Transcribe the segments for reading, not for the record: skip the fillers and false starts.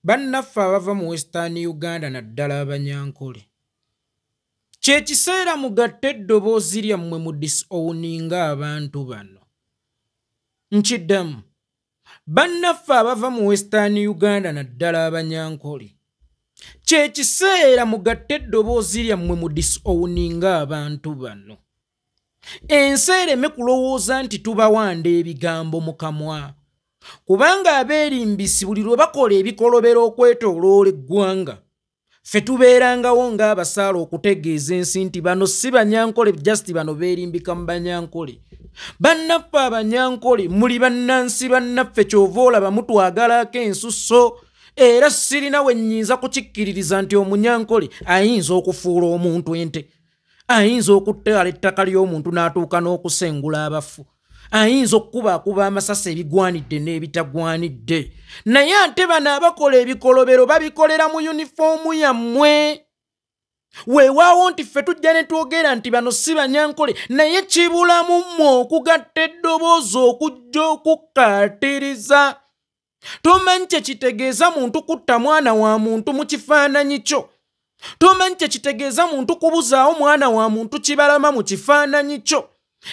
Bannaffe abava mu Western Uganda naddala Abanyankole. Kye kiseera mugatte eddoboozi lyammwe mu disowninga abantu bano. Nkiddamu. Bannaffe abava mu Western Uganda naddala Abanyankole. Kye kiseera mugatte eddoboozi lyammwe mu disowninga abantu bano. Ensi ereme kulowooza nti tubawanda ebigambo mu kamwa. Kubanga abeerimbisi buli lwe bakola ebikolobera okwetooloola eggwanga, ffe tubeerangawo ng'abasaala okutegeeza ensi nti bano si Banyankole, just bano beerimbika mu Banyankole. Bannaffe Abanyankole muli bannansi bannaffe, kyova olaba mutwagalako ensusso, era sirina we nnyinza kukikkiririza nti Omunyankole ayinza okufuula omuntu ente, ayinza okutwala ettaka ly'omuntu n'atuuka n'okusengula abafu, ayinza okkubakuba amasasi ebigwanidde n'ebitagwanidde. Naye ate bano abakola ebikolobero babikolera mu yunifoomu yammwe. Weewaawo nti ffe tujja ne twogera nti bano si Banyankole, naye kibulamu mmwe okugatta eddoboozi okujja okukkaatiriza. Tomanyi kye kitegeeza muntu kutta mwana wa muntu mu kifaananyi kyo. Tomanyi kye kitegeeza muntu kubuzaawo mwana wa muntu kibalama mu kifaananyi kyo.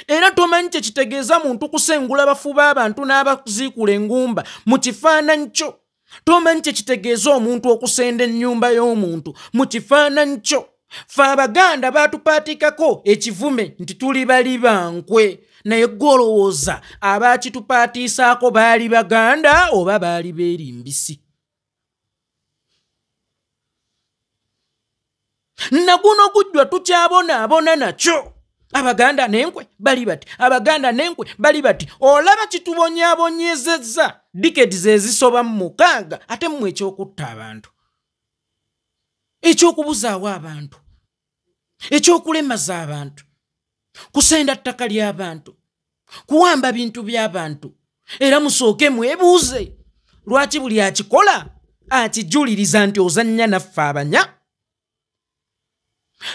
Era tomanyi kye kitegeeza muntu kusengula bafu b'abantu n'abaziikula engumba mu kifaananyi kyo. Tomanyi kye kitegeeza omuntu okusenda ennyumba y'omuntu mu kifaananyi kyo. Ffe Abaganda baatupaatikako ekivume nti tuli bali bankwe, naye golowooza abaakitupaatiisaako baali Baganda oba baali beerimbisi? Naguno gujjwa tukyabonaabona nakyo. Abaganda n'enkwe bali bati, Abaganda n'enkwe bali bati. Olaba kitubonyaabonyezezza decades ezisoba mu 6, ate mmwe ekyokutta abantu, ekyokubuzaawo abantu, ekyokulemaza abantu, kusenda ttaka ly'abantu, kuwamba bintu by'abantu. Era musooke mwebuuze lwaki buli akikola akijuliriza nti ozannya naffe abanya.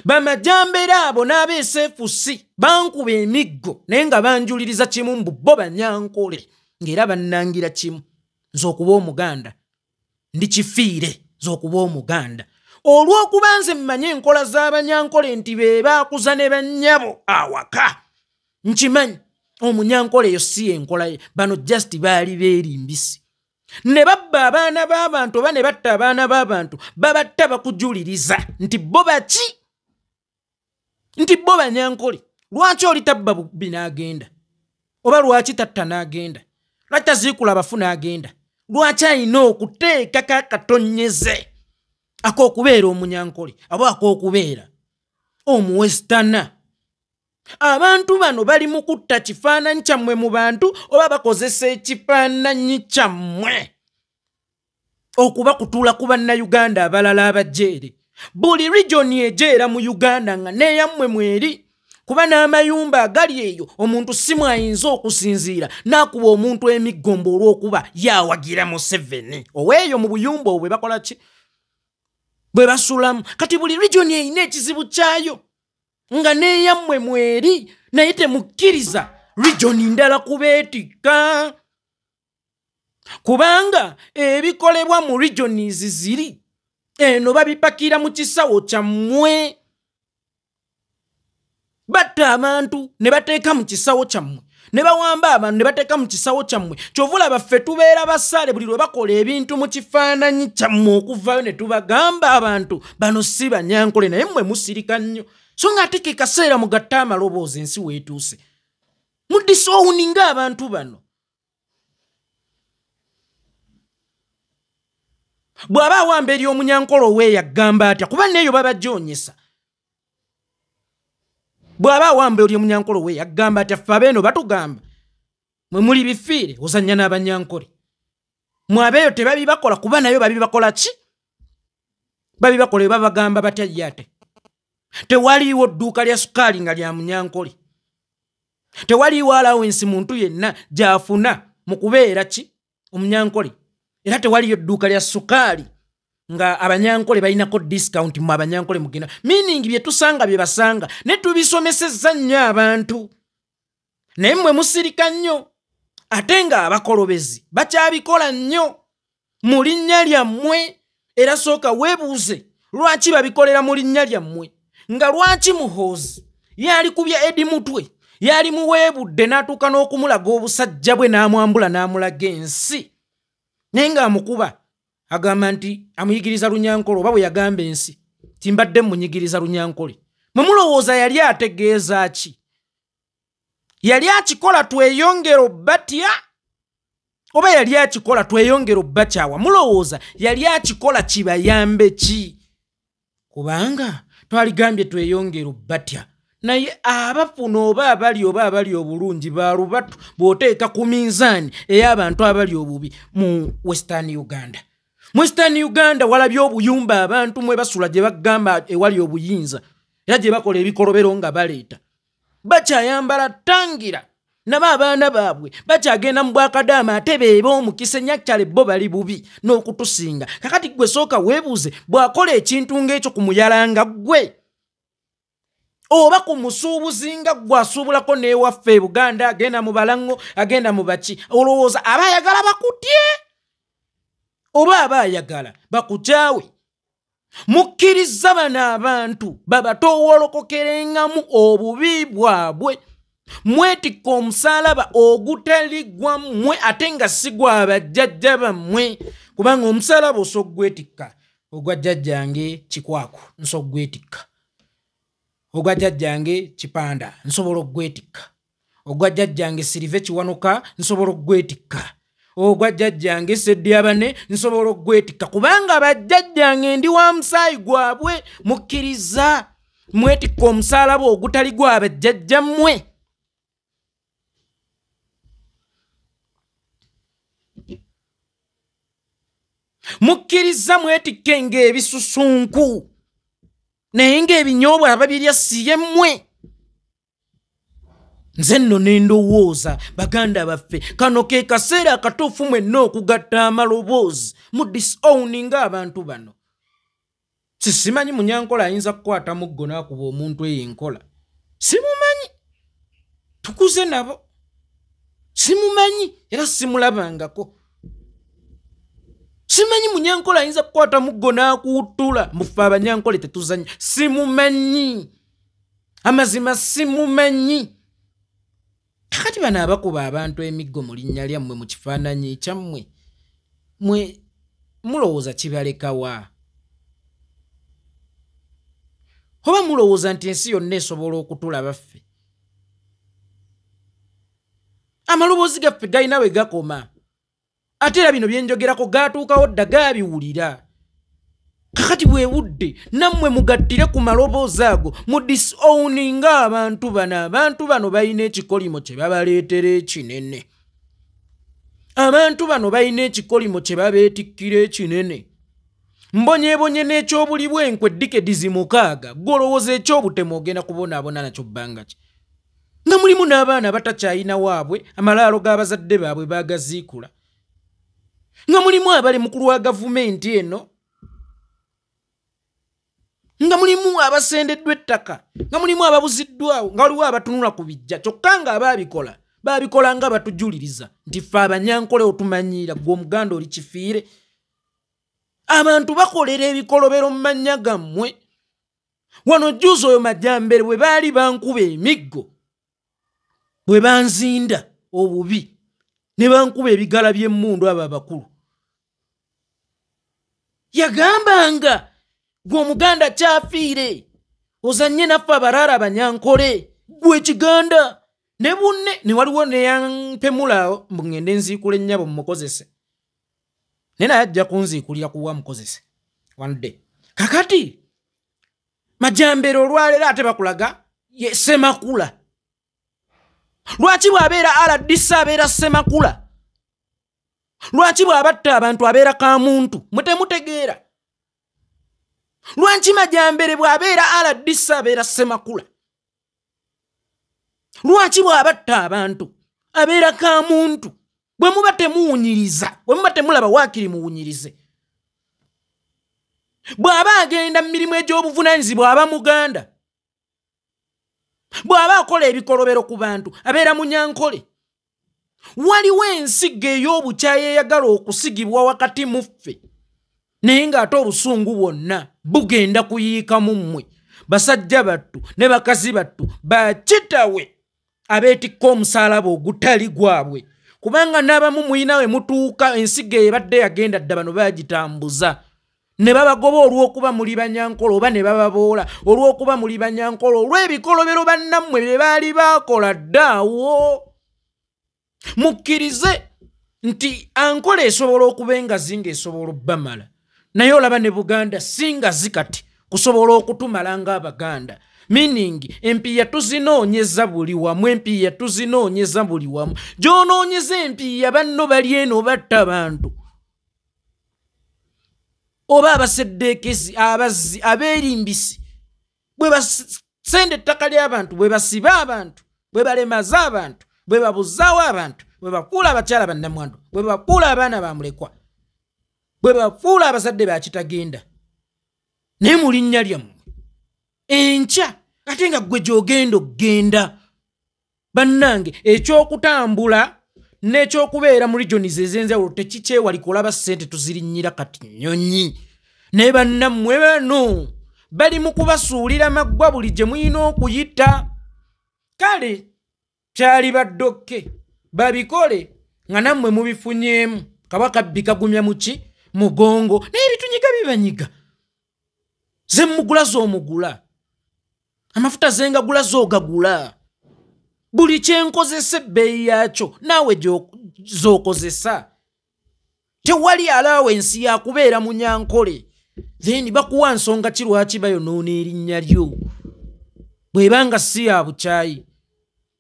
Bamajambere abo n'abeesefusi bankuba emiggo naye nga banjuliriza kimu mbu bo Banyankole, ng'era bannangira kimu, nze okuba Omuganda ndi kifiire, nze okuba Omuganda. Olw'okuba nze mmanye enkola z'Abanyankole nti be baakuza ne bannyabo awaka, nkimanyi Omunyankole eyo si enkola ye. Bano just baali beerimbisi, ne babba abaana b'abantu oba ne batta abaana b'abantu, babatta bakujuliriza nti bo baki, nti bo Banyankole. Lwaki oli tabba bubbi n'agenda? Oba lwaki tatta n'agenda? Lwaki taziikula abafu n'agenda? Lwaki ayina okuteekako akatonnyeze ak'okubeera Omunyankole aba ak'okubeera Omuwestana? Abantu bano bali mu kutta kifaananyi kyammwe mu bantu oba bakozesa ekifaananyi kyammwe okubakutuula ku Bannayuganda abalala abajeere. Buli regioni ejeera mu Uganda nga neeyammwe mweri, kuba n'amayumba agali eyo omuntu simu ayinza okusinziira n'akuba omuntu emiggombo olw'okuba yawagira Museveni. Oweeyo mu buyumba obwe bakola ki? Bwe basulamu. Kati buli regioni eyina ekizibu kyayo nga neeyammwe mweri, naye temukkiriza regioni ndala kubeetikka. Kubanga ebikolebwa mu regioni ziri eno babipakira mu kisawo kyammwe. Batta abantu ne bateeka mu kisawo kyammwe, ne bawamba abantu ne bateeka mu kisawo kyammwe. Kyovula baffe tubeera basaale buli lwe bakola ebintu mu kifaananyi kyammwe okuvayo ne tubagamba abantu bano si Banyankole, naye mmwe musirika nnyo. So nga ate ke kaseera mugatta amaloboozi ensi weetuuse, mudisowuninga abantu bano. Bw'aba awamba eri Omunyankole oweeyo agamba atya? Kuba neeyo babajoonyesa. Bw'aba awamba eri Omunyankole oweeyo agamba atya? Ffe abeeno batugamba mwe muli bifiire ozannya n'Abanyankole. Mwe abeeyo tebabibakola, kuba nayo babibakola ki? Babibakola babagamba batya ye ate? Tewaliiwo dduuka lya sukaali nga lya Munyankole. Tewaliiwo allowance muntu yenna gy'afuna mu kubeera ki? Omunyankole. Era tewaliyo dduuka lya sukaali nga Abanyankole balinako discount mu Abanyankole mugina. Meaning bye tusanga bye basanga ne tubisomesezza nnyo abantu. Naye mmwe musirika nnyo. Ate nga abakolobezi bakyabikola nnyo. mu linnya lyammwe era sooka weebuuze lwaki babikolera mu linnya lyammwe nga lwaki Muhoozi yali kubya Edi mutwe yali muweebudde n'atuuka n'okumulaga obusajja bwe n'amwambula n'amulaga ensi naye ng'amukuba agamba nti amuyigiriza Runyankole oba bwe yagamba ensi timbadde munyigiriza Runyankole mwe mulowooza yali ategeeza ki yali akikola tweyongero batya oba yali akikola tweyongero bakyawa mulowooza yali akikola kibayambe ki kubanga twaligambye tweyongero batya naye abafuna oba abali obulungi balubatu bw'oteeka ku minzaani ey'abantu abali obubi mu Western Uganda. Mu Western Uganda walabye obuyumba abantu mwe basula gye bagamba ewali obuyinza era gye bakola ebikolobero nga baleeta bakyayambala ttangira naba abaana baabwe bakyagenda mu Bwakadaama ate beeba omukisa Nyakyale bo bali bubi n'okutusinga kakati gwe sooka weebuuze bw'akola ekintu ng'ekyo ku muyalanga gwe oba ku musuubuzi nga gwe asuubulako n'ewaffe e Buganda agenda mu Balango agenda mu baki olowooza aba ayagala bakutye oba aba ayagala bakukyawe mukkiriza bano abantu babatowolokokerengamu obubi bwabwe mwetikka omusaalaba ogutaliggwa mmwe ate nga si gwa bajjajja bammwe kubanga omusaalaba osobola ogwetikka ogwa jjajjange Kikwaku nsobola ogwetikka ogwa jjajjange Kipanda nsobola ogwetikka ogwa jjajjange Sirive Kiwanuka nsobola ogwetikka ogwa jjajjange Sseddiyabane nsobola ogwetikka kubanga bajjajjange ndi wa musaayi gwabwe mukkiriza mwetikka omusaalaba ogutali gwa bajjajja mmwe mukkiriza mwetikke ng'ebisusunku naye ng'ebinyoobwa ababirya si ye mmwe nze nno ne ndowooza baganda baffe kano ke kaseera akatuufu mwenna okugatta amaloboozi mu disowninga abantu bano simanyi Munyankole ayinza kukwata muggo n'akuba omuntu eyo enkola simumanyi tukuze nabo simumanyi era simulabangako simanyi Munyankole ayinza kukwata muggo n'akuwuttula muffe Abanyankole tetuzanya simumanyi amazima simumanyi kakati bano abakuba abantu emiggo mu linnya lyammwe mu kifaananyi kyammwe mwe mulowooza kibalekawa oba mulowooza nti ensi yonna esobola okutula baffe amaloboozi gaffe galina we gakoma ate era bino byenjogerako gaatuukawo dda gaabiwulira kakati bwewudde nammwe mugattire ku maloboozi ago mu disowninga abantu bano balina ekikolimo kye babaleetera ekinene abantu bano balina ekikolimo kye babeetikkira ekinene mbonyeebonye n'ekyobuli bwenkwe dikedizi 6 gw'olowooza ekyobutemu ogenda kubonaabona nakyo bbanga ki nga mulimu n'abaana batakyayina waabwe amalaalo g'abazadde baabwe baagaziikula nga mulimu abali mukulu wa gavumenti eno nga mulimu abasendeddwa ettaka nga mulimu ababuziddwawo nga waliwo abatunula ku bijja kyokka nga baabikola nga batujuliriza nti ffe Abanyankole otumanyiira gwe Omuganda oli kifiire abantu bakolera ebikolobero mu mannya gammwe wano jjuuzi oyo Majjambere bwe baali bankuba emiggo bwe banzinda obubi ne bankuba ebigala by'emmundu abo abakulu yagambanga gwe Omuganda kyafiire ozanye naffe abaraara Abanyankole gwe Kiganda ne bunne ne waliwo neyampemulaawo mbu ngende nziikula ennyabo mumukozese naye naye ajja kunziikulira kuwa mukozese one day kakati Majjambere olwaleero ate bakulaga ye Ssemakula lwaki bw'abeera RDC abeera Ssemakula lwaki bw'abatta abantu abeera Kamuntu mwe temutegeera lwaki Majjambere bw'abeera RDC abeera Ssemakula lwaki bw'abatta abantu abeera Kamuntu bwe muba temuwunyiriza bwe muba temulaba waakiri muwunyirize bw'aba agenda mu mirimu egy'obuvunaanyizibwa aba Muganda bw'aba akola ebikolobero ku bantu abeera Munyankole waliwo ensigo ey'obukyayi eyagala okusigibwa wakati mu ffe naye ng'ate obusungu bwonna bugenda kuyiika mu mmwe basajja battu ne bakazi battu bakitawe abeetikka omusaalaba ogutali gwabwe kubanga n'abamu muyina we mutuuka ensigo ebadde yagenda dda bano baagitambuza ne babagoba olw'okuba muli banyankolo oba ne bababoola olw'okuba muli banyankolo olw'ebikolobero bannammwe bye baali baakola ddaawo. Mukkirize nti ankola esobola okuba engazi ng'esobola obbamala naye olaba ne Buganda si ngazi kati kusobola okutumala ng'Abaganda. Meaning empiya tuzinoonyeza buli wamu, empiya tuzinoonyeza buli wamu. Gy'onoonyeza empiya banno bali eno batta bantu. Oba abaseddeekezi, abazzi, abeerimbisi bwe basenda ettaka ly'abantu, bwe basiba abantu, bwe balemaza abantu, bwe babuzaawo abantu, bwe bafuula abakyala bannamwandu, bwe bafuula abaana ba mulekwa, bwe bafuula abazadde ba kitagenda. Naye mu linnya lyammwe enkya ate nga ggwe gy'ogenda okgenda. Bannange eky'okutambula n'ekyokubeera mu regions ez'enjawulo tekikyewali kulaba ssente tuzirinnyira kati nnyonyi. Naye bannammwe bano bali mu kubasuulira maggwa buli gye muyina okuyita. Kale kyali baddokke babikole nga nammwe mubifunyeemu. Kabaka bikagumya muki mugongo naye bitunyiga bibanyiga. Ze mugula z'omugula, amafuta zengagula z'ogagula, buli kyenkozesa ebbeeyi yakyo naawe z'okozesa. Tewali allowance yakubeera mu Nyankole then bakuwa nsonga ki lwaki bayonoona erinnya lyo bw'ebanga si ya bukyayi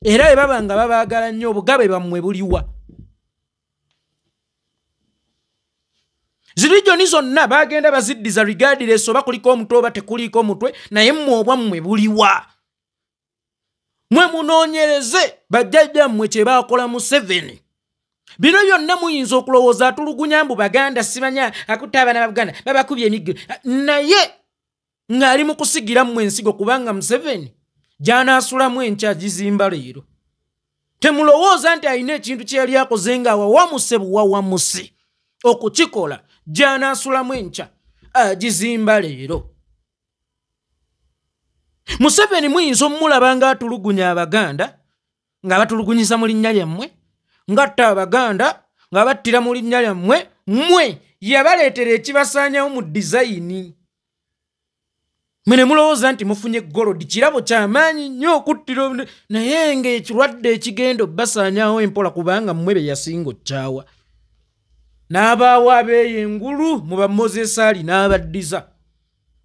era bwe baba nga babaagala nnyo obugabe bammwe buliwa. Zirijoni zonna bagenda baziddiza regardless oba kuliko omutwe oba tekuliko omutwe naye mmwe obwammwe buliwa. Mwe munoonyereze bajjajjammwe kye baakola mu 7. Bino byonna muyinza okulowooza atulugunya mbu Baganda sibanya akutta abaana ba Buganda babakubye emiggo naye ng'ali mu kusigira mmwe ensigo kubanga mu 7 gy'anaasulamu enkya gizimba leero. Temulowooza nti alina ekintu kye yali akoze ng'awawamuse buwawamuse okukikola gy'anaasulamu enkya agizimba leero. Mu 7 muyinza omulaba ng'atulugunya Abaganda ng'abatulugunyiza mu linnya lyammwe, ng'atta Abaganda ng'abattira mu linnya lyammwe, mmwe yabaleetera ekibasaanyawo mu dizayini. Mwe ne mulowooza nti mufunye golodi kirabo ky'amaanyi nnyo okuttira naye ng'ekirwadde ekigenda obbasaanyawo empola kubanga mmwe be yasinga okyawa. N'abaawo abeeyo engulu mu Bamozesi ali n'abaddiza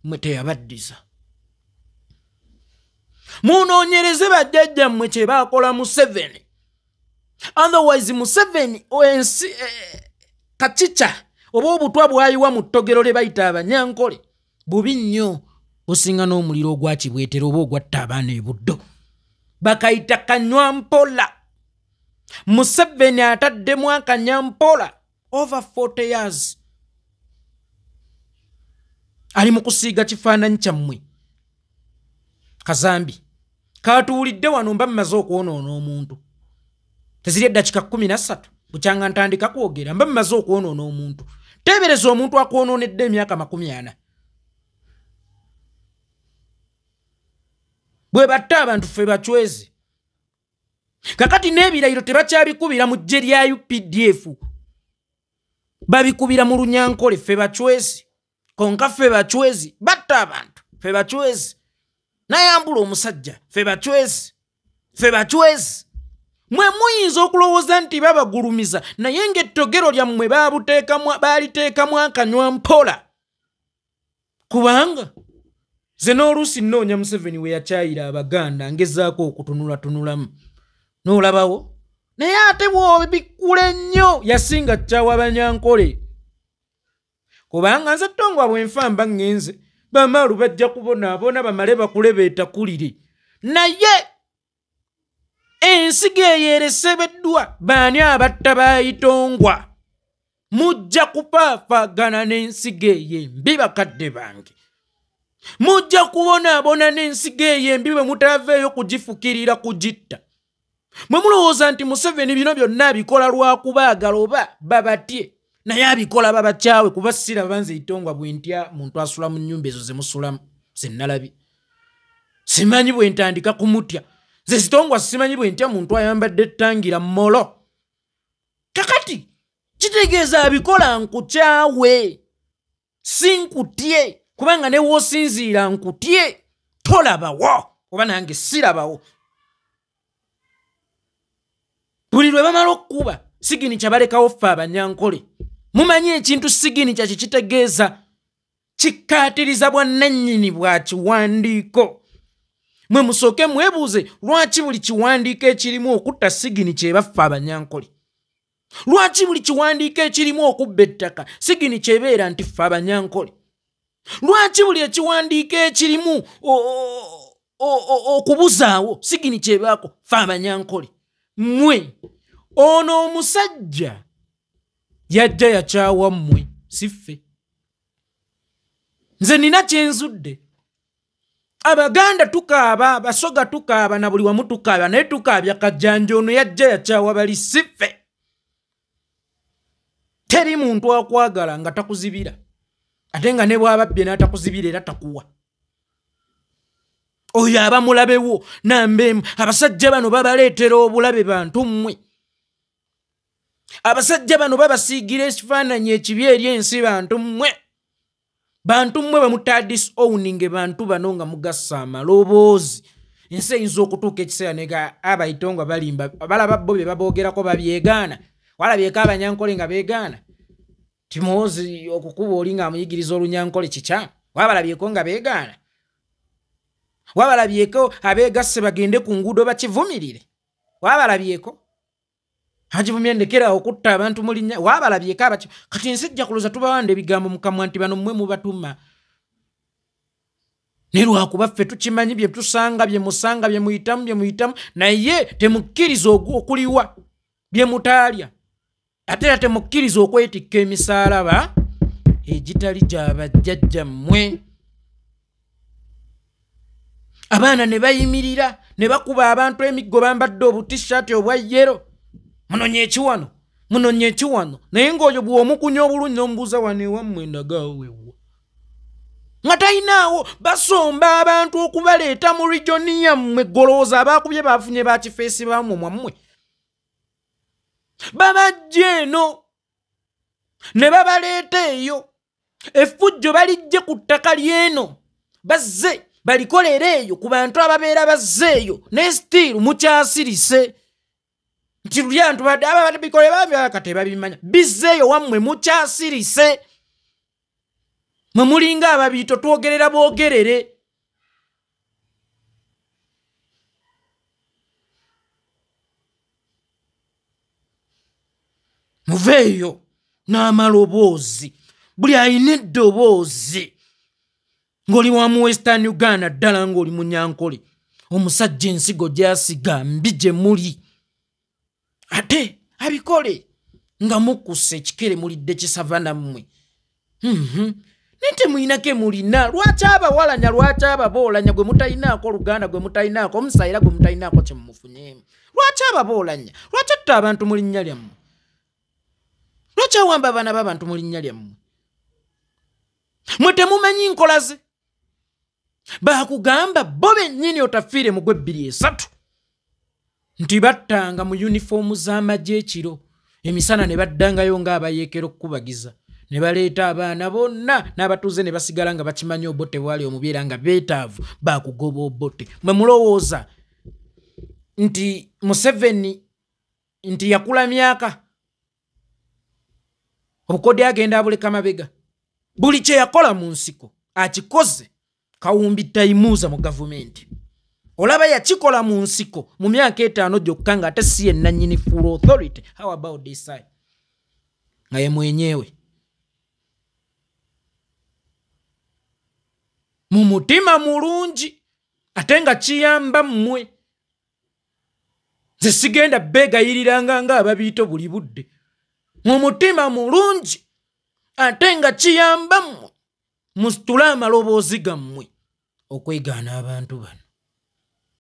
mmwe teyabaddiza. Munoonyereze bajjajjammwe kye baakola mu 7. Otherwise mu 7 ensi kacica oba obutwa bwayiwa mu ttogero lye bayita Abanyankole bubi nnyo businga n'omuliro ogwakibwetera oba ogwatta abaana ebuddo. Bakayita Kanyampola. Mu 7 ataddemu Akanyampola over 40 years. Ali mu kusiiga kifaananyi kyammwe. Kazambi katuulidde wano mba mmaze okwonoona omuntu. Teziri eddakiika 13 bukyanga ntandika kwogera mba mmaze okwonoona omuntu. Teebereza omuntu akwonoonedde emyaka 40. Bwe batta abantu ffe bacwezi. Kakati n'ebirayiro tebakyabikubira mu ggye lya UPDF. Babikubira mu Lunyankole ffe bacwezi. Konka ffe bacwezi batta abantu ffe bacwezi. Nayambula omusajja ffe bacwezi. Ffe bacwezi. Mwe muyinza okulowooza nti babagulumiza naye ng'ettogero lyammwe baaliteekamu Akanyampola. Kubanga ze n'oluusi nnoonya Museveni we yakyayira Abaganda ngezaako okutunulatunulamu. N'olabawo naye ate bw'obikula nnyo yasinga kyawa Abanyankole. Kubanga nze Ttongwa bwe nfa mba ŋŋenze bamaalu bajja kubonaabona bamale bakule beetakulire. Naye ensigo eyo eresebeddwa baani abatta baayitongwa. Mujja kupaafaagana n'ensigo eyo embi bakadde bange. Mujja kubonaabona n'ensigo eyo embi bwe mutaaveeyo kugifukirira kugitta. Mwe mulowooza nti Museveni bino byonna abikola lwakubaagala oba babatye naye abikola babakyawe kuba siraba nze itongwa bwentya muntu asula mu nnyumba ezo ze musulamu ze nalabi. Simanyi bwe ntandika kumutya ze zitongwa simanyi bwe ntya muntu ayambadde ettangira mmolo. Kakati kitegeeza abikola nkukyawe si nkutye kubanga ne woosinziira nkutye tolabawo oba nange sirabawo. Buli lwe bamala okukuba sigini kyabalekawo ffe Abanyankole. Mumanyi ekintu sigini kya kitegeeza kikkaatiriza bwannannyini bwa kiwandiiko. Mwe musooke mwebuuze lwaki buli kiwandiiko ekirimu okutta sigini kyeba ffe Abanyankole. Lwaki buli kiwandiiko ekirimu okubba ettaka sigini kyebeera nti ffe Abanyankole. Lwaki buli ekiwandiiko ekirimu okubuzaawo sigini kyebaako ffe Abanyankole. Mmwe ono omusajja yajja yakyawa mmwe si ffe. Nze nina kyenzudde. Abaganda tukaaba, Abasoga tukaaba na buli wamu tukaaba naye tukaabya Kajjanja ono yajja yakyawa bali si ffe. Teri muntu akwagala nga takuzibira. Ate nga ne bw'ababbye n'atakuzibira era takuwa. Oyo aba mulabewo nambeemu. Abasajja bano babaleetera obulabe bantu mmwe. Abasajja bano babasiigira ekifaananyi ekibi eri ensi bantu mmwe. Bantu mmwe bamutadis owning bantu bano nga mugassa amaloboozi. Ensi eyinza okutuuka ekiseera nega abayitongwa balimba balaba bo bye baboogerako babyegaana. Walabyeko Abanyankole nga beegaana. Timozi okukuba oli nga amuyigiriza Olunyankole kikyamu. Wabalabyeko nga beegaana. Wabalabyeko abeegasse bagende ku nguudo bakivumirire. Wabalabyeko hajivumye ndekera okutta abantu mu linnya. Wabalabyeko abaki kati nsijja kuluza tubawanda ebigambo mukamwa nti bano mmwe mubatuma. Ne lwakuba ffe tukimanyi bye tusanga bye musanga bye muyitamu naye temukkiriza okuliwa bye mutaalya. Ate temukkiriza okwetikka emisaalaba egitali gy'abajjajja mmwe. Abaana ne bayimirira ne bakuba abantu emiggo bambadde obutishaati obwa yero. Munonye ekiwano naye ng'oyo bw'omukunya obulungi n'omubuuza wano ewammwe endagaawo weewwa. Nga talinaawo basomba abantu okubaleeta mu regioni yammwe golooza abaakubye baafunye bakifeesi baamwe mwammwe. Babajja eno ne babaleeta eyo effujjo balijje ku ttaka ly'eno bazze balikolera eyo ku bantu ababeera bazze eyo ne still mukyasirise nti luli abantu badde ababikole babakate babimanya bizze eyo wammwe mukyasirise mwe mulinga ababiito twogerera boogerere. Muveeyo n'amaloboozi buli ayina eddoboozi ng'oli wa mu Western Uganda ddala ng'oli Munyankole omusajja ensigo gy'asiga mbi gye muli ate abikole nga mukusse ekikere mulidde kisavana mmwe. Nente muyinako mulina lwaki abawalanya lwaki ababoolanya gwe mutayinaako Oluganda gwe mutayinaako omusayira gwe mutayinaako kye mumufunyeemu lwaki ababoolanya lwaki atta abantu mu linnya lyammwe lwaki awamba abaana b'abantu mu linnya lyammwe. Mwe temumanyi nkola ze baakugamba bo bennyini otafiire mu gwe 2-3 nti battanga mu yunifoomu z'amagye ekiro emisana ne baddangayo ng'abayeekera okukubagiza ne baleeta abaana bonna n'abatuuze ne basigala nga bakimanyi obote bwali omubeera nga beetaavu baakugoba obote. Mwe mulowooza nti Museveni nti yakula myaka obukode agenda abuleka mabega buli kye yakola mu nsiko akikoze kawumbi tayimuuza mu gavumenti. Olaba yakikola mu nsiko mu myaka 5 gyokka nga ate si yenannyini full authority. How about this side nga ye mwenyewe mu mutima mulungi ate nga kiyamba mmwe. Nze sigenda beegayiriranga nga ababiito buli budde mu mutima mulungi ate nga kiyamba mmwe musitule amaloboozi gammwe okwegaana abantu bano.